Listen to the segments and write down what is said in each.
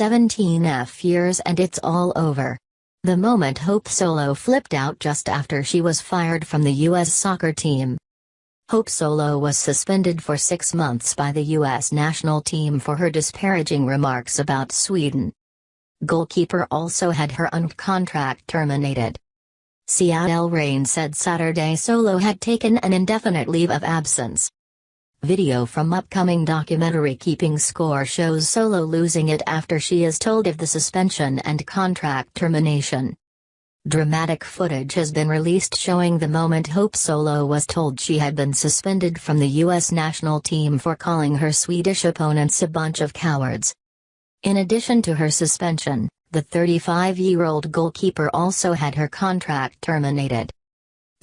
17 years and it's all over. The moment Hope Solo flipped out just after she was fired from the U.S. soccer team. Hope Solo was suspended for 6 months by the U.S. national team for her disparaging remarks about Sweden. Goalkeeper also had her contract terminated. Seattle Reign said Saturday Solo had taken an indefinite leave of absence. Video from upcoming documentary Keeping Score shows Solo losing it after she is told of the suspension and contract termination. Dramatic footage has been released showing the moment Hope Solo was told she had been suspended from the U.S. national team for calling her Swedish opponents a bunch of cowards. In addition to her suspension, the 35-year-old goalkeeper also had her contract terminated.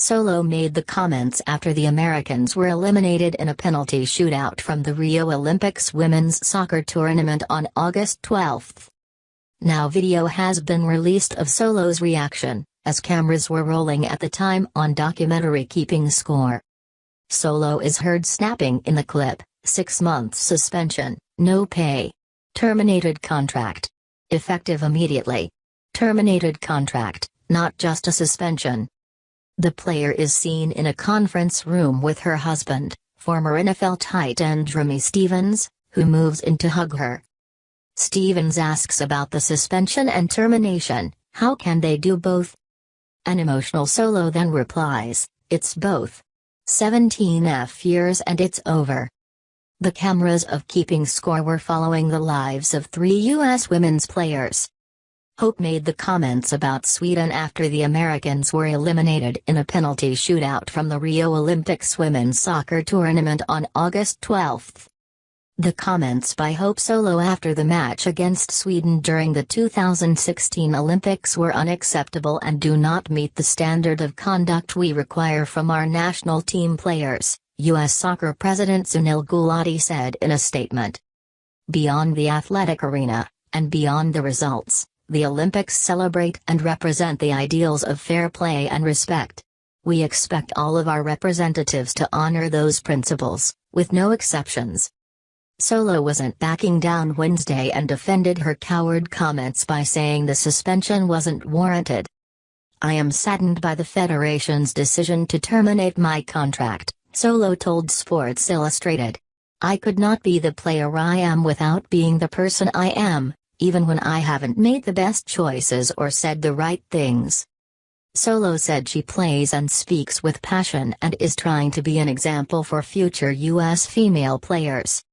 Solo made the comments after the Americans were eliminated in a penalty shootout from the Rio Olympics women's soccer tournament on August 12. Now video has been released of Solo's reaction, as cameras were rolling at the time on documentary Keeping Score. Solo is heard snapping in the clip, 6 months suspension, no pay. Terminated contract. Effective immediately. Terminated contract, not just a suspension. The player is seen in a conference room with her husband, former NFL tight end Remy Stevens, who moves in to hug her. Stevens asks about the suspension and termination, how can they do both? An emotional Solo then replies, it's both. 17 years and it's over. The cameras of Keeping Score were following the lives of 3 U.S. women's players. Hope made the comments about Sweden after the Americans were eliminated in a penalty shootout from the Rio Olympics women's soccer tournament on August 12. The comments by Hope Solo after the match against Sweden during the 2016 Olympics were unacceptable and do not meet the standard of conduct we require from our national team players, U.S. Soccer President Sunil Gulati said in a statement. Beyond the athletic arena, and beyond the results, the Olympics celebrate and represent the ideals of fair play and respect. We expect all of our representatives to honor those principles, with no exceptions. Solo wasn't backing down Wednesday and defended her coward comments by saying the suspension wasn't warranted. I am saddened by the Federation's decision to terminate my contract, Solo told Sports Illustrated. I could not be the player I am without being the person I am, even when I haven't made the best choices or said the right things. Solo said she plays and speaks with passion and is trying to be an example for future U.S. female players.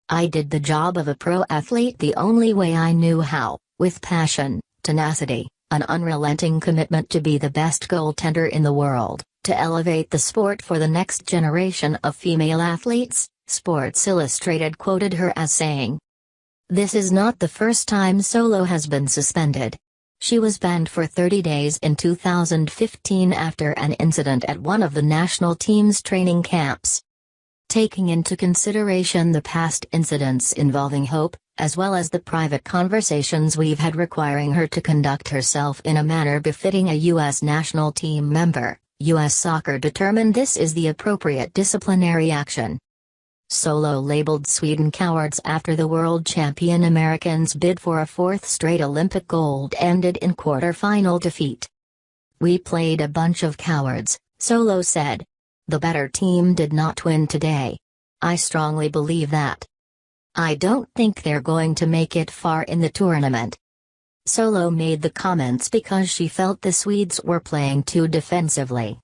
I did the job of a pro athlete the only way I knew how, with passion, tenacity, an unrelenting commitment to be the best goaltender in the world, to elevate the sport for the next generation of female athletes, Sports Illustrated quoted her as saying. This is not the first time Solo has been suspended. She was banned for 30 days in 2015 after an incident at one of the national team's training camps. Taking into consideration the past incidents involving Hope, as well as the private conversations we've had requiring her to conduct herself in a manner befitting a U.S. national team member, U.S. Soccer determined this is the appropriate disciplinary action. Solo labeled Sweden cowards after the world champion Americans' bid for a 4th straight Olympic gold ended in quarter-final defeat. We played a bunch of cowards, Solo said. The better team did not win today. I strongly believe that. I don't think they're going to make it far in the tournament. Solo made the comments because she felt the Swedes were playing too defensively.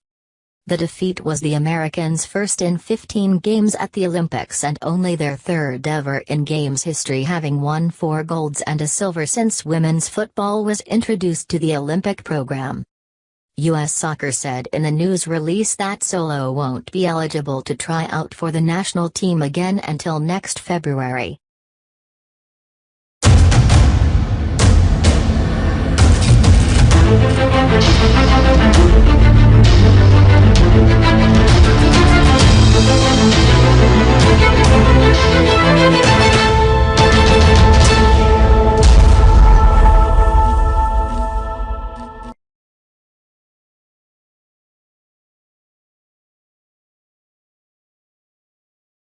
The defeat was the Americans' first in 15 games at the Olympics and only their 3rd ever in Games history, having won 4 golds and a silver since women's football was introduced to the Olympic program. U.S. Soccer said in a news release that Solo won't be eligible to try out for the national team again until next February.